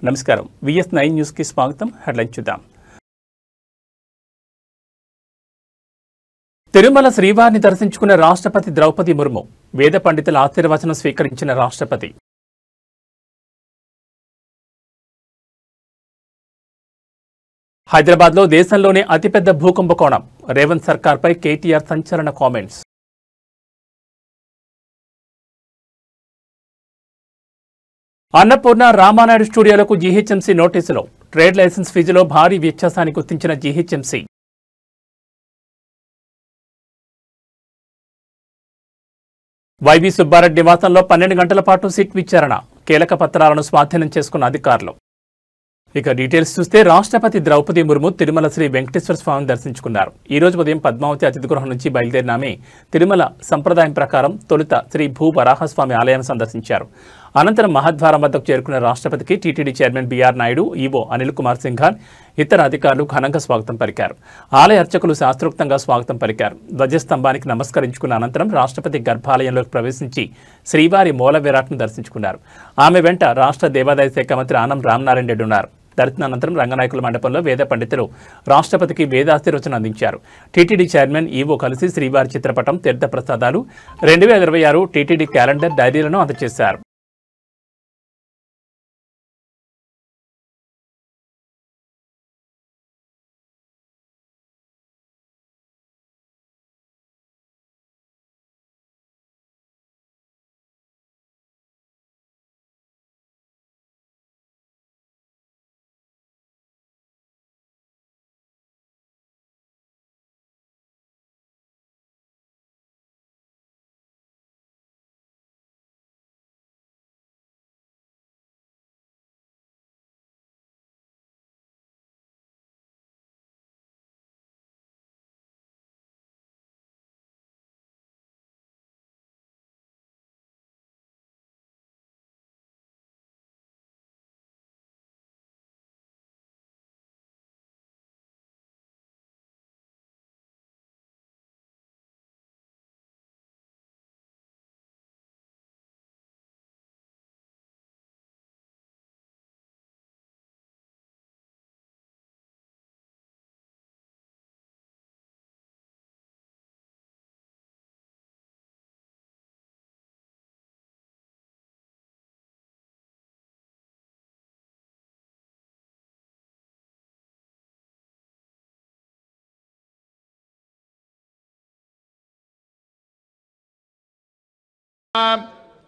నమస్కారం VS9 news కి స్వాగతం. హెడ్లైన్ చూద్దాం. తిరుమల శ్రీవారిని దర్శించుకున్న రాష్ట్రపతి ద్రౌపది ముర్ము, వేద పండితుల ఆశీర్వచనం స్వీకరించిన రాష్ట్రపతి. హైదరాబాద్లో దేశంలోనే అతిపెద్ద భూకుంభకోణం, రేవంత్ సర్కార్పై కేటీఆర్ సంచలన కామెంట్స్. అన్నపూర్ణ రామానాయుడు స్టూడియోలకు జీహెచ్ఎంసీ నోటీసులు, ట్రేడ్ లైసెన్స్ ఫీజులో భారీ వ్యత్యాసాన్ని గుర్తించిన జీహెచ్ఎంసీ. వైవి సుబ్బారెడ్డి నివాసంలో 12 గంటల పాటు సిట్ విచారణ, కీలక పత్రాలను స్వాధీనం చేసుకున్న అధికారులు. ఇక డీటెయిల్స్ చూస్తే రాష్ట్రపతి ద్రౌపది ముర్ము తిరుమల శ్రీ వెంకటేశ్వర స్వామిని దర్శించుకున్నారు. ఈ రోజు ఉదయం పద్మావతి అతిథి గృహం నుంచి బయలుదేరిన ఆమె తిరుమల సంప్రదాయం ప్రకారం తొలుత శ్రీ భూ వరాహస్వామి ఆలయాన్ని సందర్శించారు. అనంతరం మహద్వారం వద్దకు చేరుకున్న రాష్ట్రపతికి TTD chairman BR Naidu, EO Anil Kumar Singhal, ఇతర అధికారులు ఘనంగా స్వాగతం పలికారు. ఆలయ అర్చకులు శాస్త్రోక్తంగా స్వాగతం పలికారు. ధ్వజస్తంభానికి నమస్కరించుకున్న అనంతరం రాష్ట్రపతి గర్భాలయంలోకి ప్రవేశించి శ్రీవారి మూల విరాట్ను దర్శించుకున్నారు. ఆమె వెంట రాష్ట్ర దేవాదాయ శాఖ మంత్రి ఆనం రామనారాయణ రెడ్డి ఉన్నారు. దర్శనానంతరం రంగనాయకుల మండపంలో వేద పండితులు రాష్ట్రపతికి వేదాశీర్వచనం అందించారు. టీటీడీ చైర్మన్ ఈవో కలిసి శ్రీవారి చిత్రపటం, తీర్థ ప్రసాదాలు, 2026 టీటీడీ క్యాలెండర్, డైరీలను అందజేశారు.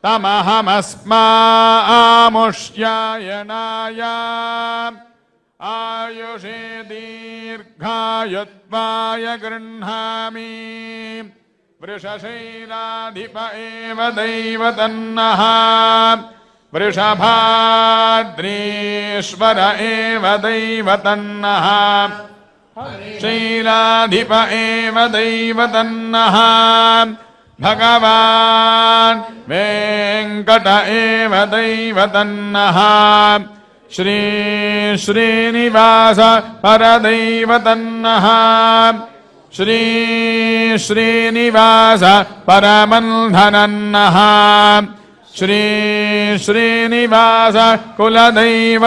తమహమస్మాముష్యాయనాయ ఆయుషే దీర్ఘాయుత్వాయ గృహ్ణామి వృషశైలాధిప ఏవ దైవతన్నః వృషభాద్రీశ్వర ఏవ దైవతన్నః శైలాధిప ఏవ దైవతన్నః భగవాన్ వెంకట ఏవ దైవతన్నః శ్రీ శ్రీనివాస పరదైవతన్నః శ్రీ శ్రీనివాస పరమన్ధనన్నః శ్రీ శ్రీనివాస కులదైవ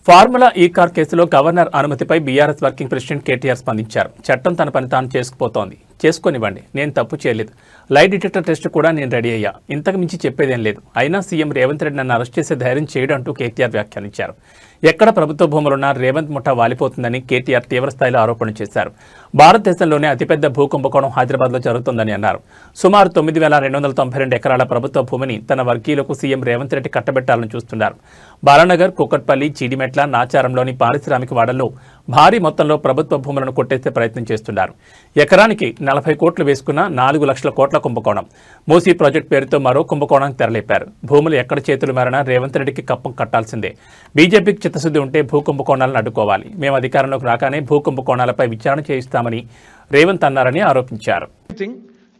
ఫార్ములా ఈ కార్ కేసులో గవర్నర్ అనుమతిపై బీఆర్ఎస్ వర్కింగ్ ప్రెసిడెంట్ కేటీఆర్ స్పందించారు. చట్టం తన పని తాను చేసుకుపోతోంది. చేసుకొనివ్వండి, నేను తప్పు చేయలేదు. లై డిటెక్టర్ టెస్ట్ కూడా నేను రెడీ అయ్యా. ఇంతకు మించి చెప్పేదేం లేదు. అయినా సీఎం రేవంత్ రెడ్డి నన్ను అరెస్ట్ చేసే ధైర్యం చేయడం అంటూ కేటీఆర్ వ్యాఖ్యానించారు. ఎక్కడ ప్రభుత్వ భూములున్నా రేవంత్ ముఠా వాలిపోతుందని కేటీఆర్ తీవ్రస్థాయిలో ఆరోపణలు చేశారు. భారతదేశంలోనే అతిపెద్ద భూ కుంభకోణం హైదరాబాద్లో జరుగుతుందని అన్నారు. సుమారు 9,292 ఎకరాల ప్రభుత్వ భూమిని తన వర్గీయులకు సీఎం రేవంత్ రెడ్డి కట్టబెట్టాలని చూస్తున్నారు. బాలానగర్, కుకట్పల్లి, చీడిమెట్ల, నాచారంలోని పారిశ్రామిక వాడల్లో భారీ మొత్తంలో ప్రభుత్వ భూములను కొట్టేసే ప్రయత్నం చేస్తున్నారు. ఎకరానికి 40 కోట్లు వేసుకున్న 4 లక్షల కోట్ల కుంభకోణం. మూసీ ప్రాజెక్టు పేరుతో మరో కుంభకోణానికి తెరలేపారు. భూములు ఎక్కడ చేతులు మారినా రేవంత్ రెడ్డికి కప్పం కట్టాల్సిందే. బీజేపీకి చిత్తశుద్ధి ఉంటే భూ కుంభకోణాలను అడ్డుకోవాలి. మేము అధికారంలోకి రాగానే భూ కుంభకోణాలపై విచారణ చేయిస్తామని రేవంత్ అన్నారని ఆరోపించారు.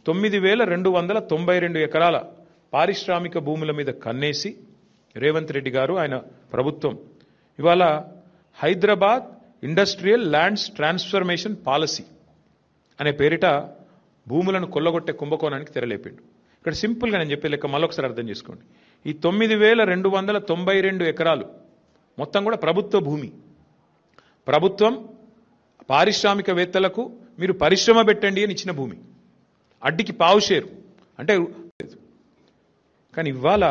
9,292 ఎకరాల పారిశ్రామిక భూముల మీద కన్నేసి రేవంత్ రెడ్డి గారు ఆయన ప్రభుత్వం ఇవాళ Hyderabad industrial lands transformation policy అనే పేరిట భూములను కొల్లగొట్టే కుంభకోణానికి తెరలేపిండు. ఇక్కడ సింపుల్గా నేను చెప్పే లెక్క మళ్ళొకసారి అర్థం చేసుకోండి. ఈ 9,292 ఎకరాలు మొత్తం కూడా ప్రభుత్వ భూమి. ప్రభుత్వం పారిశ్రామికవేత్తలకు మీరు పరిశ్రమ పెట్టండి అని ఇచ్చిన భూమి. అడ్డికి పావు షేరు అంటే. కానీ ఇవాళ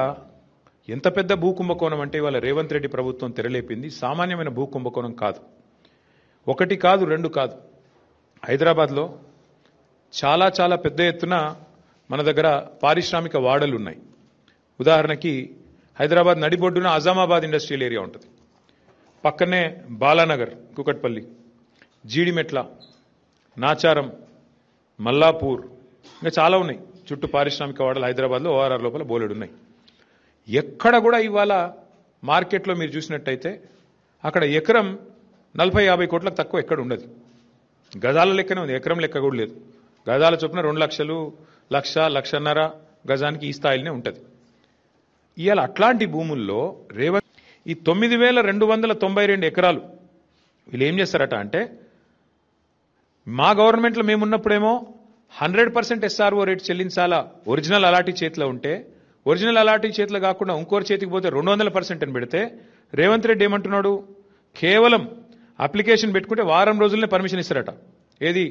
ఎంత పెద్ద భూ కుంభకోణం అంటే ఇవాళ రేవంత్ రెడ్డి ప్రభుత్వం తెరలేపింది సామాన్యమైన భూ కుంభకోణం కాదు. 1 కాదు 2 కాదు. హైదరాబాద్లో చాలా చాలా పెద్ద ఎత్తున మన దగ్గర పారిశ్రామిక వాడలు ఉన్నాయి. ఉదాహరణకి హైదరాబాద్ నడిబొడ్డున అజామాబాద్ ఇండస్ట్రియల్ ఏరియా ఉంటుంది. పక్కనే బాలానగర్, కుకట్పల్లి, జీడిమెట్ల, నాచారం, మల్లాపూర్, ఇంకా చాలా ఉన్నాయి. చుట్టూ పారిశ్రామిక వాడలు హైదరాబాద్లో ఓఆర్ఆర్ లోపల బోలెడు ఉన్నాయి. ఎక్కడ కూడా ఇవాళ మార్కెట్లో మీరు చూసినట్టయితే అక్కడ ఎకరం 40-50 కోట్లకు తక్కువ ఎక్కడ ఉండదు. గజాల లెక్కనే ఉంది, ఎకరం లెక్క కూడా లేదు. గజాల చొప్పున 2 లక్షలు, 1,00,000-1,50,000 గజానికి ఈ స్థాయిలోనే ఉంటుంది. ఇవాళ అట్లాంటి భూముల్లో రేవంత్ ఈ 9,292 ఎకరాలు వీళ్ళు ఏం చేస్తారట అంటే, మా గవర్నమెంట్లో మేమున్నప్పుడేమో 100% SRO రేట్ చెల్లించాలా ఒరిజినల్ అలాటీ చేతిలో ఉంటే, ఒరిజినల్ అలాటీ చేతిలో కాకుండా ఇంకోరి చేతికి పోతే 200% అని పెడితే, రేవంత్ రెడ్డి ఏమంటున్నాడు, కేవలం అప్లికేషన్ పెట్టుకుంటే వారం రోజులనే పర్మిషన్ ఇస్తారట. ఏది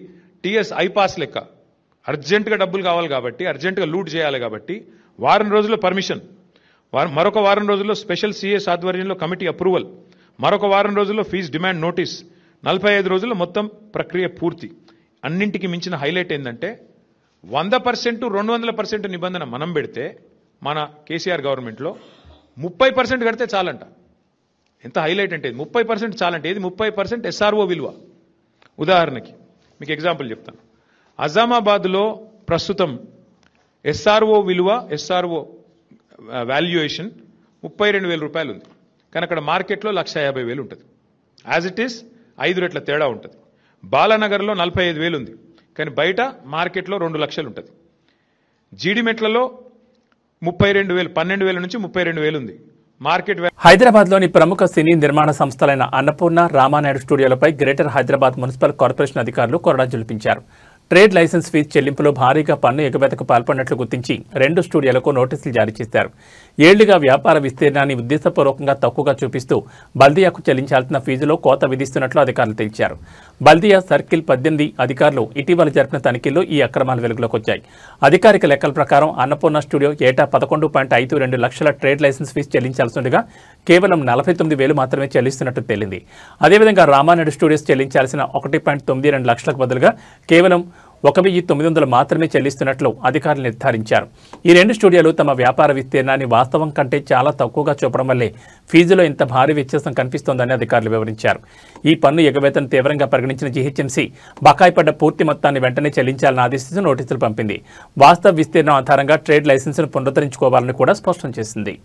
టీఎస్ ఐపాస్ లెక్క. అర్జెంటుగా డబ్బులు కావాలి కాబట్టి, అర్జెంటుగా లూట్ చేయాలి కాబట్టి వారం రోజుల్లో పర్మిషన్, మరొక వారం రోజుల్లో స్పెషల్ సిఎస్ ఆధ్వర్యంలో కమిటీ అప్రూవల్, మరొక వారం రోజుల్లో ఫీజు డిమాండ్ నోటీస్, 45 రోజుల్లో మొత్తం ప్రక్రియ పూర్తి. అన్నింటికి మించిన హైలైట్ ఏంటంటే 100%, 200% నిబంధన మనం పెడితే మన కేసీఆర్ గవర్నమెంట్లో 30% కడితే చాలంట. ఎంత హైలైట్ అంటే 30% చాలంటే, ఏది 30% SRO విలువ. ఉదాహరణకి మీకు ఎగ్జాంపుల్ చెప్తాను. అజామాబాద్లో ప్రస్తుతం SRO విలువ, SRO వాల్యుయేషన్ 32,000 రూపాయలు ఉంది. కానీ అక్కడ మార్కెట్లో 1,50,000 ఉంటుంది. యాజ్ ఇట్ ఈస్ 5 రెట్ల తేడా ఉంటుంది. బాలానగర్లో 45,000 ఉంది, కానీ బయట మార్కెట్లో 2 లక్షలు ఉంటుంది. జీడిమెట్లలో 32,000, 12,000 నుంచి 32,000 ఉంది మార్కెట్. హైదరాబాద్లోని ప్రముఖ సినీ నిర్మాణ సంస్థలైన అన్నపూర్ణ, రామానాయుడు స్టూడియోలపై గ్రేటర్ హైదరాబాద్ మున్సిపల్ కార్పొరేషన్ అధికారులు కొరడా జులిపించారు. ట్రేడ్ లైసెన్స్ ఫీజు చెల్లింపులో భారీగా పన్ను ఎగవేతకు పాల్పడినట్లు గుర్తించి 2 స్టూడియోలకు నోటీసులు జారీ చేశారు. ఏళ్లుగా వ్యాపార విస్తీర్ణాన్ని ఉద్దేశపూర్వకంగా తక్కువగా చూపిస్తూ బల్దియాకు చెల్లించాల్సిన ఫీజులో కోత విధిస్తున్నట్లు అధికారులు తెలిపారు. బల్దియా సర్కిల్ 18 అధికారులు ఇటీవల జరిపిన తనిఖీల్లో ఈ అక్రమాలు వెలుగులోకి వచ్చాయి. అధికారిక లెక్కల ప్రకారం అన్నపూర్ణ స్టూడియో ఏటా 11.52 లక్షల ట్రేడ్ లైసెన్స్ ఫీజు చెల్లించాల్సిందిగా కేవలం 49,000 మాత్రమే చెల్లిస్తున్నట్టు తేలింది. అదేవిధంగా రామానాయుడు స్టూడియోస్ చెల్లించాల్సిన 1.92 లక్షలకు బదులుగా కేవలం 1,900 మాత్రమే చెల్లిస్తున్నట్లు అధికారులు నిర్ధారించారు. ఈ 2 స్టూడియోలు తమ వ్యాపార విస్తీర్ణాన్ని వాస్తవం కంటే చాలా తక్కువగా చూపడం వల్లే ఫీజులో ఇంత భారీ వ్యత్యాసం కనిపిస్తోందని అధికారులు వివరించారు. ఈ పన్ను ఎగవేతను తీవ్రంగా పరిగణించిన జీహెచ్ఎంసీ బకాయి పడ్డ పూర్తి మొత్తాన్ని వెంటనే చెల్లించాలని ఆదేశిస్తూ నోటీసులు పంపింది. వాస్తవ విస్తీర్ణం ఆధారంగా ట్రేడ్ లైసెన్సును పునరుద్ధరించుకోవాలని కూడా స్పష్టం చేసింది.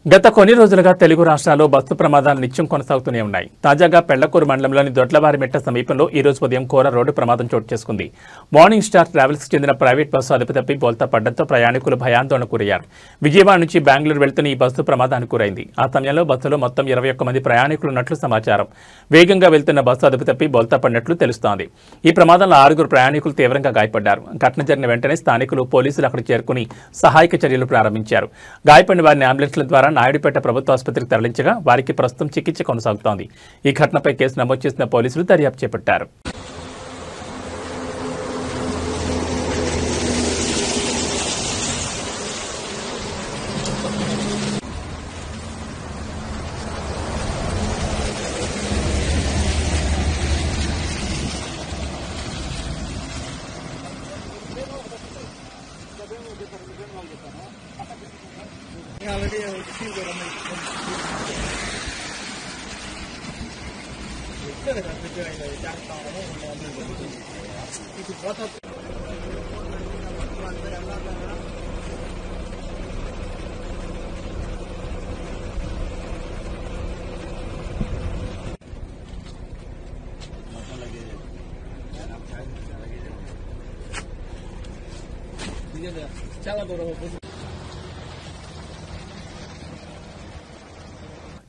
గత కొన్ని రోజులుగా తెలుగు రాష్ట్రాల్లో బస్సు ప్రమాదాలు నిత్యం కొనసాగుతూనే ఉన్నాయి. తాజాగా పెళ్లకూరు మండలంలోని దొడ్లవారిమెట్ట సమీపంలో ఈ రోజు ఉదయం ఘోర రోడ్డు ప్రమాదం చోటు చేసుకుంది. మార్నింగ్ స్టార్ ట్రావెల్స్ కు చెందిన ప్రైవేట్ బస్సు అదుపు తప్పి బోల్తా పడడంతో ప్రయాణికులు భయాందోళనకు గురయ్యారు. విజయవాడ నుంచి బెంగళూరు వెళ్తున్న ఈ బస్సు ప్రమాదానికి గురైంది. ఆ సమయంలో బస్సులో మొత్తం 21 మంది ప్రయాణికులు ఉన్నట్లు సమాచారం. వేగంగా వెళ్తున్న బస్సు అదుపు తప్పి బోల్తా పడినట్లు తెలుస్తోంది. ఈ ప్రమాదంలో 6 ప్రయాణికులు తీవ్రంగా గాయపడ్డారు. ఘటన జరిగిన వెంటనే స్థానికులు పోలీసులు అక్కడికి చేరుకుని సహాయక చర్యలు ప్రారంభించారు. గాయపడిన వారిని అంబులెన్స్ల ద్వారా నాయుడుపేట ప్రభుత్వ ఆసుపత్రికి తరలించగా వారికి ప్రస్తుతం చికిత్స కొనసాగుతోంది. ఈ ఘటనపై కేసు నమోదు చేసిన పోలీసులు దర్యాప్తు చేపట్టారు.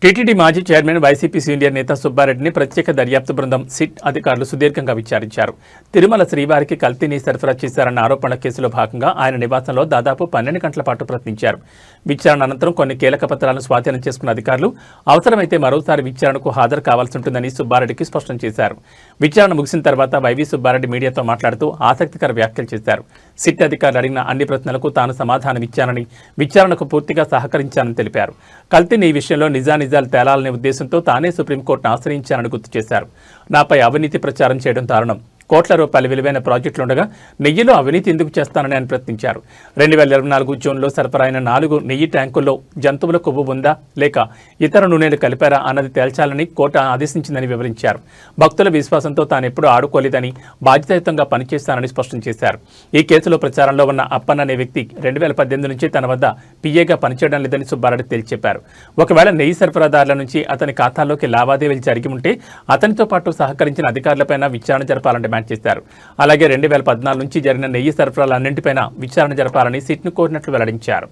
టీటీడీ మాజీ చైర్మన్ వైసీపీ సీనియర్ నేత సుబ్బారెడ్డిని ప్రత్యేక దర్యాప్తు బృందం సిట్ అధికారులు సుదీర్ఘంగా విచారించారు. తిరుమల శ్రీవారికి కల్తీని సరఫరా చేశారన్న ఆరోపణల కేసులో భాగంగా ఆయన నివాసంలో దాదాపు 12 గంటల పాటు ప్రశ్నించారు. విచారణ అనంతరం కొన్ని కీలక పత్రాలను స్వాధీనం చేసుకున్న అధికారులు అవసరమైతే మరోసారి విచారణకు హాజరు కావాల్సి ఉంటుందని సుబ్బారెడ్డికి స్పష్టం చేశారు. విచారణ ముగిసిన తర్వాత వైవీ సుబ్బారెడ్డి మీడియాతో మాట్లాడుతూ ఆసక్తికర వ్యాఖ్యలు చేశారు. సిట్ అధికారులు అడిగిన అన్ని ప్రశ్నలకు తాను సమాధానమిచ్చానని, విచారణకు పూర్తిగా సహకరించానని తెలిపారు. కల్తీని ఈ విషయంలో నిజాలు తేలాలనే ఉద్దేశంతో తానే సుప్రీంకోర్టును ఆశ్రయించానని గుర్తు చేశారు. నాపై అవినీతి ప్రచారం చేయడం దారుణం. కోట్ల రూపాయల విలువైన ప్రాజెక్టులుండగా నెయ్యిలో అవినీతి ఎందుకు చేస్తానని ఆయన ప్రశ్నించారు. 2024 జూన్లో సరఫరా అయిన 4 నెయ్యి ట్యాంకుల్లో జంతువుల కొవ్వు ఉందా లేక ఇతర నూనెలు కలిపారా అన్నది తేల్చాలని కోర్టు ఆదేశించిందని వివరించారు. భక్తుల విశ్వాసంతో తానెప్పుడూ ఆడుకోలేదని, బాధ్యతాయుతంగా పనిచేస్తానని స్పష్టం చేశారు. ఈ కేసులో ప్రచారంలో ఉన్న అప్పన్న అనే వ్యక్తి 2018 నుంచి తన వద్ద పిఏగా పనిచేయడం లేదని సుబ్బారెడ్డి తేల్చి చెప్పారు. ఒకవేళ నెయ్యి సరఫరాదారుల నుంచి అతని ఖాతాల్లోకి లావాదేవీలు జరిగి ఉంటే అతనితో పాటు సహకరించిన అధికారులపైన విచారణ జరపాలని డిమాండ్ చేశారు. అలాగే 2014 నుంచి జరిగిన నెయ్యి సరఫరాలన్నింటిపైన విచారణ జరపాలని సిట్ను కోరినట్లు వెల్లడించారు.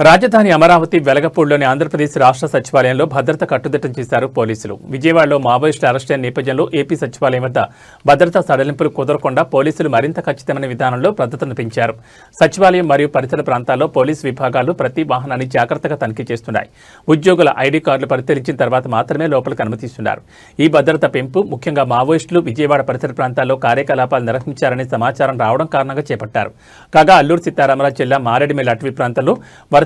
రాజధాని అమరావతి వెలగపూడిలోని ఆంధ్రప్రదేశ్ రాష్ట్ర సచివాలయంలో భద్రత కట్టుదిట్టం చేశారు పోలీసులు. విజయవాడలో మావోయిస్టుల అరెస్ట్ అయిన నేపథ్యంలో ఏపీ సచివాలయం వద్ద భద్రతా సడలింపులు కుదరకుండా పోలీసులు మరింత ఖచ్చితమైన విధానంలో భద్రతను పెంచారు. సచివాలయం మరియు పరిసర ప్రాంతాల్లో పోలీసు విభాగాలు ప్రతి వాహనాన్ని జాగ్రత్తగా తనిఖీ చేస్తున్నాయి. ఉద్యోగుల ఐడీ కార్డులు పరిశీలించిన తర్వాత మాత్రమే లోపలికి అనుమతిస్తున్నారు. ఈ భద్రత పెంపు ముఖ్యంగా మావోయిస్టులు విజయవాడ పరిసర ప్రాంతాల్లో కార్యకలాపాలు నిర్వహించారనే సమాచారం రావడం కారణంగా చేపట్టారు. కాగా అల్లూరు సీతారామరాజు జిల్లా మారేడుమిల్లి అటవీ ప్రాంతంలో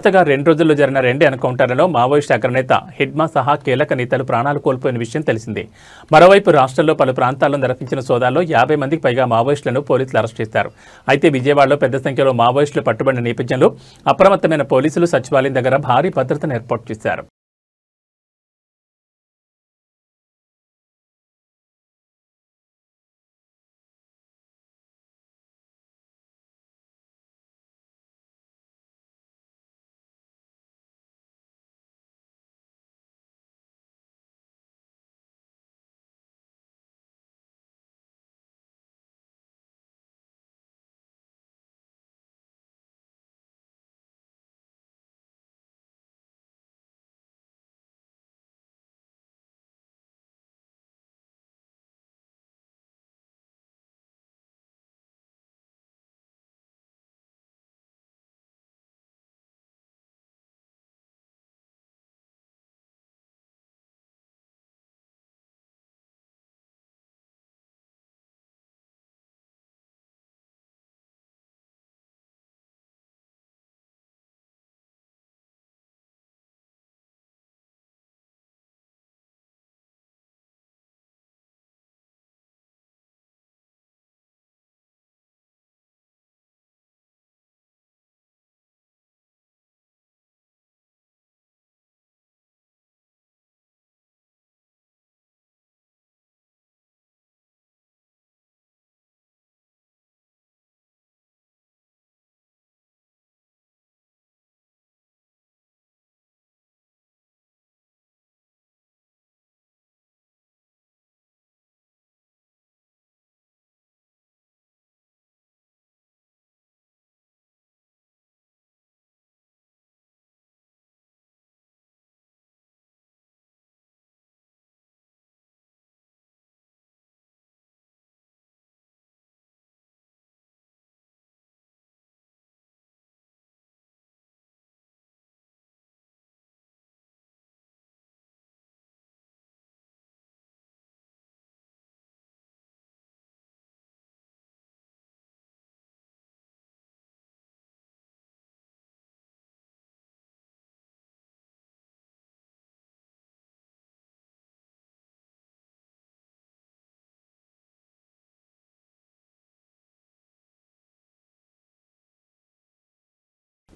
వరుసగా 2 రోజుల్లో జరిగిన 2 ఎన్కౌంటర్లలో మావోయిస్టు అగ్రనేత హిడ్మా సహా కీలక నేతలు ప్రాణాలు కోల్పోయిన విషయం తెలిసిందే. మరోవైపు రాష్ట్రంలో పలు ప్రాంతాల్లో నిర్వహించిన సోదాల్లో 50 మందికి పైగా మావోయిస్టులను పోలీసులు అరెస్ట్ చేశారు. అయితే విజయవాడలో పెద్ద సంఖ్యలో మావోయిస్టులు పట్టుబడిన నేపథ్యంలో అప్రమత్తమైన పోలీసులు సచివాలయం దగ్గర భారీ భద్రతను ఏర్పాటు చేశారు.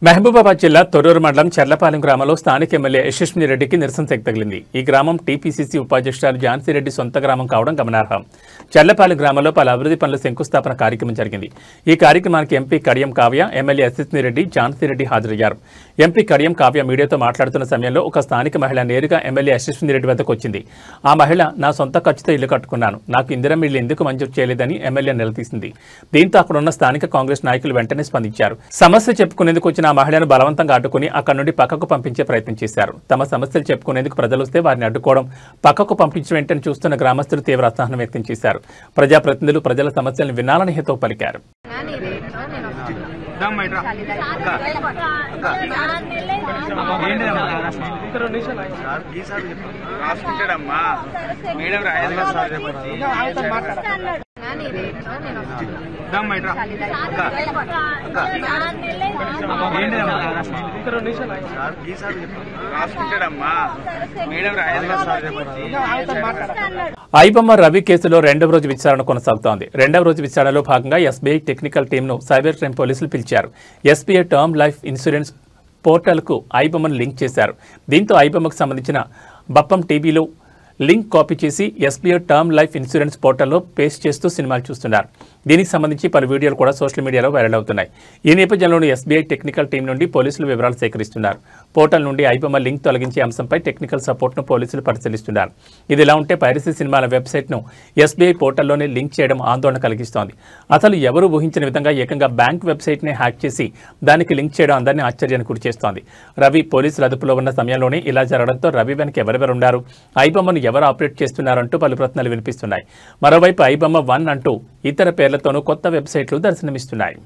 మహబూబాబాద్ జిల్లా తొర్రూరు మండలం చర్లపాలెం గ్రామంలో స్థానిక ఎమ్మెల్యే యశస్విని రెడ్డికి నిరసన సెగ తగిలింది. ఈ గ్రామం టీపీసీసీ ఉపాధ్యక్షురాలు ఝాన్సీ రెడ్డి సొంత గ్రామం కావడం గమనార్హం. చర్లపాలెం గ్రామంలో పలు అభివృద్ధి పనుల శంకుస్థాపన కార్యక్రమం జరిగింది. ఈ కార్యక్రమానికి ఎంపీ కడియం కావ్య, ఎమ్మెల్యే యశస్విని రెడ్డి, ఝాన్సీ రెడ్డి హాజరయ్యారు. ఎంపీ కడియం కావ్య మీడియాతో మాట్లాడుతున్న సమయంలో ఒక స్థానిక మహిళ నేరుగా ఎమ్మెల్యే యశస్విని రెడ్డి వద్దకు వచ్చింది. ఆ మహిళ నా సొంత ఖర్చుతో ఇల్లు కట్టుకున్నాను, నాకు ఇందిరమ్మ ఇల్లు ఎందుకు మంజూరు చేయలేదని ఎమ్మెల్యే నిలదీసింది. దీంతో అక్కడున్న స్థానిక కాంగ్రెస్ నాయకులు వెంటనే స్పందించారు. సమస్య చెప్పుకునేందుకు వచ్చిన ఆ మహిళను బలవంతంగా అడ్డుకుని అక్కడి నుండి పక్కకు పంపించే ప్రయత్నం చేశారు. తమ సమస్యలు చెప్పుకునేందుకు ప్రజలు వస్తే వారిని అడ్డుకోవడం, పక్కకు పంపించడం వెంటనే చూస్తున్న గ్రామస్తులు తీవ్ర అసహనం వ్యక్తం చేశారు. ప్రజాప్రతినిధులు ప్రజల సమస్యలను వినాలని హితవు పలికారు. ఐబొమ్మ రవి కేసులో 2వ రోజు విచారణ కొనసాగుతోంది. 2వ రోజు విచారణలో భాగంగా ఎస్బీఐ టెక్నికల్ టీంను సైబర్ క్రైమ్ పోలీసులు పిలిచారు. ఎస్బీఐ టర్మ్ లైఫ్ ఇన్సూరెన్స్ పోర్టల్కు ఐబొమ్మను లింక్ చేశారు. దీంతో ఐబొమ్మకు సంబంధించిన బప్పం టీవీలో లింక్ కాపీ చేసి ఎస్బీఐ టర్మ్ లైఫ్ ఇన్సూరెన్స్ పోర్టల్లో పేస్ట్ చేస్తూ సినిమాలు చూస్తున్నారు. దీనికి సంబంధించి పలు వీడియోలు కూడా సోషల్ మీడియాలో వైరల్ అవుతున్నాయి. ఈ నేపథ్యంలోని ఎస్బీఐ టెక్నికల్ టీం నుండి పోలీసులు వివరాలు సేకరిస్తున్నారు. పోర్టల్ నుండి ఐబొమ్మ లింక్ తొలగించే అంశంపై టెక్నికల్ సపోర్ట్ను పోలీసులు పరిశీలిస్తున్నారు. ఇదిలా ఉంటే పైరసీ సినిమాల వెబ్సైట్ను ఎస్బీఐ పోర్టల్లోనే లింక్ చేయడం ఆందోళన కలిగిస్తోంది. అసలు ఎవరూ ఊహించిన విధంగా ఏకంగా బ్యాంక్ వెబ్సైట్నే హ్యాక్ చేసి దానికి లింక్ చేయడం అందరినీ ఆశ్చర్యానికి గురిచేస్తోంది. రవి పోలీసుల అదుపులో ఉన్న సమయంలోనే ఇలా జరగడంతో రవి వెనక ఎవరెవరున్నారు, ఐబొమ్మను ఎవరు ఆపరేట్ చేస్తున్నారంటూ పలు ప్రశ్నలు వినిపిస్తున్నాయి. మరోవైపు ఐబొమ్మ 1 అంటూ ఇతర పేర్లతోనూ కొత్త వెబ్సైట్లు దర్శనమిస్తున్నాయి.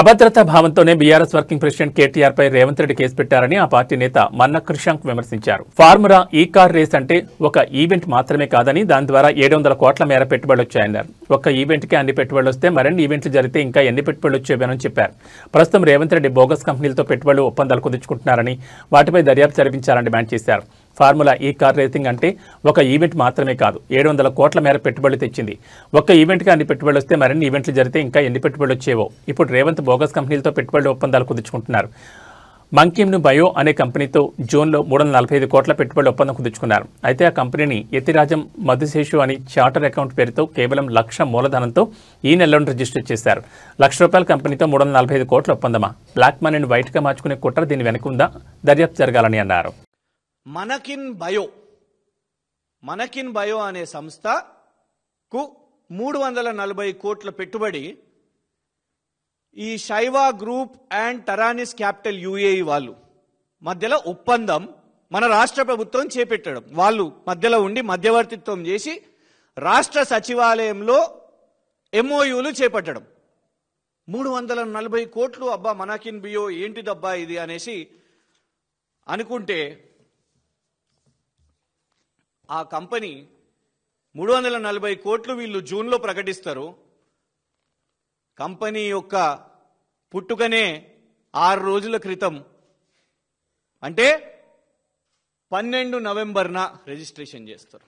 అభద్రతా భావంతోనే బీఆర్ఎస్ వర్కింగ్ ప్రెసిడెంట్ కేటీఆర్ పై రేవంత్ రెడ్డి కేసు పెట్టారని ఆ పార్టీ నేత మన్న కృషాంక్ విమర్శించారు. ఫార్ములా ఈ కార్ రేస్ అంటే ఒక ఈవెంట్ మాత్రమే కాదని దాని ద్వారా 700 కోట్ల మేర పెట్టుబడులు వచ్చాయన్నారు. ఒక్క ఈవెంట్కే అన్ని పెట్టుబడులు వస్తే మరిన్ని ఈవెంట్లు జరిగితే ఇంకా ఎన్ని పెట్టుబడులు వచ్చేవని చెప్పారు. ప్రస్తుతం రేవంత్ రెడ్డి బోగస్ కంపెనీలతో పెట్టుబడులు ఒప్పందాలు కుదుర్చుకుంటున్నారని వాటిపై దర్యాప్తు జరిపించాలని డిమాండ్ చేశారు. ఫార్ములా ఈ కార్ రేసింగ్ అంటే ఒక ఈవెంట్ మాత్రమే కాదు, 700 కోట్ల మేర పెట్టుబడులు తెచ్చింది. ఒక్క ఈవెంట్కి అన్ని పెట్టుబడులు వస్తే మరిన్ని ఈవెంట్లు జరిగితే ఇంకా ఎన్ని పెట్టుబడులు వచ్చేవో. ఇప్పుడు రేవంత్ బోగస్ కంపెనీలతో పెట్టుబడులు ఒప్పందాలు కుదుర్చుకుంటున్నారు. మంకిమ్ను బయో అనే కంపెనీతో జూన్లో 345 కోట్ల పెట్టుబడుల ఒప్పందం కుదుర్చుకున్నారు. అయితే ఆ కంపెనీని యతిరాజం మధుశేషు అని చార్టర్ అకౌంట్ పేరుతో కేవలం 1,00,000 మూలధనంతో ఈ నెలలోనే రిజిస్టర్ చేశారు. ₹1,00,000 కంపెనీతో 345 కోట్ల ఒప్పందమా? బ్లాక్ మనీని వైట్గా మార్చుకునే కుట్ర దీని వెనుకుందా? దర్యాప్తు జరగాలని అన్నారు. మనకిన్ బయో అనే సంస్థకు 340 కోట్ల పెట్టుబడి ఈ శైవా గ్రూప్ అండ్ టరానిస్ క్యాపిటల్ యుఏఈ వాళ్ళు మధ్యలో ఒప్పందం మన రాష్ట్ర ప్రభుత్వం చేపట్టడం, వాళ్ళు మధ్యలో ఉండి మధ్యవర్తిత్వం చేసి రాష్ట్ర సచివాలయంలో ఎంఓయూలు చేపట్టడం. 340 కోట్లు అబ్బా మనకిన్ బియో ఏంటిదబ్బా ఇది అనేసి అనుకుంటే ఆ కంపెనీ 340 కోట్లు వీళ్ళు జూన్లో ప్రకటిస్తారు. కంపెనీ యొక్క పుట్టుకనే 6 రోజుల క్రితం అంటే 12 నవంబర్న రిజిస్ట్రేషన్ చేస్తారు.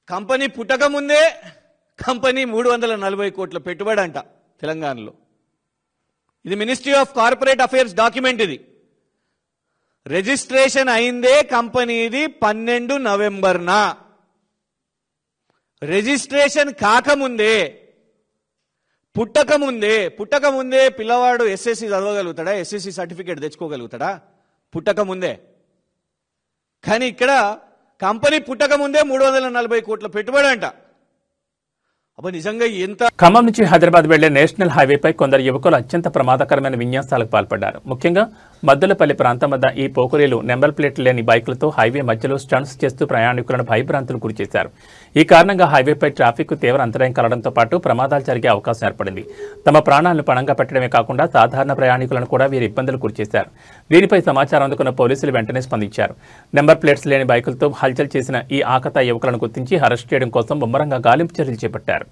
కంపెనీ పుట్టక ముందే కంపెనీ 340 కోట్ల పెట్టుబడి అంట తెలంగాణలో. ఇది ministry of corporate affairs document. ఇది రిజిస్ట్రేషన్ అయిందే కంపెనీది 12 నవంబర్న. రిజిస్ట్రేషన్ కాకముందే పుట్టకముందే పిల్లవాడు ఎస్ఎస్సి చదవగలుగుతాడా? ఎస్ఎస్సి సర్టిఫికేట్ తెచ్చుకోగలుగుతాడా? పుట్టకముందే. కానీ ఇక్కడ కంపెనీ పుట్టకముందే 340 కోట్ల పెట్టుబడి అంట. అబ్బా నిజంగా ఎంత. ఖమ్మం నుంచి హైదరాబాద్ వెళ్లే నేషనల్ హైవేపై కొందరు యువకులు అత్యంత ప్రమాదకరమైన విన్యాసాలకు పాల్పడ్డారు. ముఖ్యంగా మద్దలపల్లి ప్రాంతం వద్ద ఈ పోకరీలు నెంబర్ ప్లేట్లు లేని బైకులతో హైవే మధ్యలో స్టంట్స్ చేస్తూ ప్రయాణికులను భయభ్రాంతులు గురిచేశారు. ఈ కారణంగా హైవేపై ట్రాఫిక్ తీవ్ర అంతరాయం కలగడంతో పాటు ప్రమాదాలు జరిగే అవకాశం ఏర్పడింది. తమ ప్రాణాలను పణంగా పెట్టడమే కాకుండా సాధారణ ప్రయాణికులను కూడా వీరు ఇబ్బందులు గురిచేశారు. దీనిపై సమాచారం అందుకున్న పోలీసులు వెంటనే స్పందించారు. నెంబర్ ప్లేట్స్ లేని బైకులతో హల్చల్ చేసిన ఈ ఆకతా యువకులను గుర్తించి అరెస్ట్ చేయడం కోసం ముమ్మరంగా గాలింపు చర్యలు చేపట్టారు.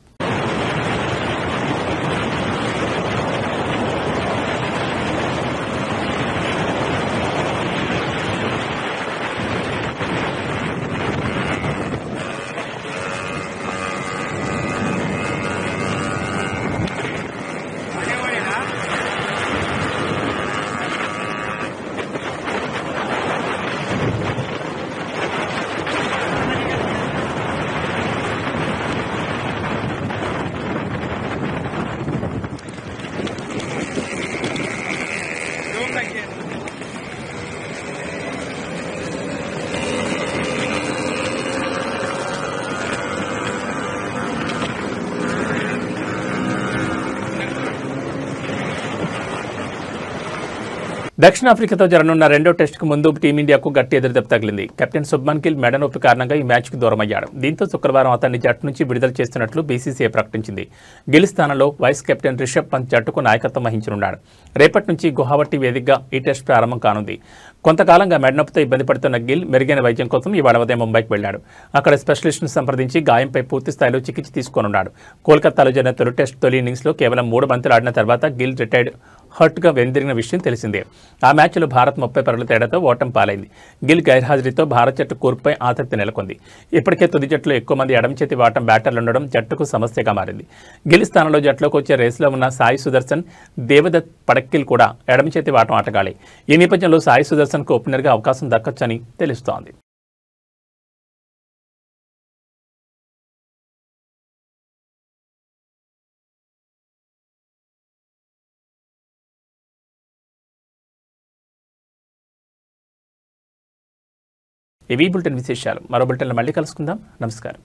దక్షిణాఫ్రికాతో జరగనున్న రెండో టెస్టుకు ముందు టీమిండియాకు గట్టి ఎదురుదెబ్బ తగిలింది. కెప్టెన్ శుభ్మన్ గిల్ మెడ నొప్పి కారణంగా ఈ మ్యాచ్కు దూరమయ్యాడు. దీంతో శుక్రవారం అతన్ని జట్టు నుంచి విడుదల చేస్తున్నట్లు బీసీసీఐ ప్రకటించింది. గిల్ స్థానంలో వైస్ కెప్టెన్ రిషబ్ పంత్ జట్టుకు నాయకత్వం వహించనున్నాడు. రేపటి నుంచి గువాహటి వేదికగా ఈ టెస్ట్ ప్రారంభం కానుంది. కొంతకాలంగా మెడనొప్పితో ఇబ్బంది పడుతున్న గిల్ మెరుగైన వైద్యం కోసం ఇవాళ ఉదయం ముంబైకి వెళ్లాడు. అక్కడ స్పెషలిస్టును సంప్రదించి గాయంపై పూర్తి స్థాయిలో చికిత్స తీసుకోనున్నాడు. కోల్కతాలో జరిగిన తొలి టెస్ట్ తొలి ఇన్నింగ్స్లో కేవలం 3 బంతులు ఆడిన తర్వాత గిల్ రిటైర్డ్ హర్ట్గా వెనుదిరిగిన విషయం తెలిసిందే. ఆ మ్యాచ్లో భారత్ 30 పరుగుల తేడాతో ఓటమి పాలైంది. గిల్ గైర్హాజరీతో భారత్ జట్టు కూర్పుపై ఆసక్తి నెలకొంది. ఇప్పటికే తుది జట్టులో ఎక్కువ మంది ఎడమ చేతి వాటం బ్యాటర్లుండడం జట్టుకు సమస్యగా మారింది. గిల్ స్థానంలో జట్టులోకి వచ్చే రేసులో ఉన్న సాయి సుదర్శన్, దేవదత్ పడక్కిల్ కూడా ఎడమ చేతి వాటం ఆటగాళ్లే. ఈ నేపథ్యంలో సాయి సుదర్శన్కు ఓపెనర్గా అవకాశం దక్కొచ్చని తెలుస్తోంది. ఇవి బులెటిన్ విశేషాలు. మరో బులెటిన్లో మళ్ళీ కలుసుకుందాం. నమస్కారం.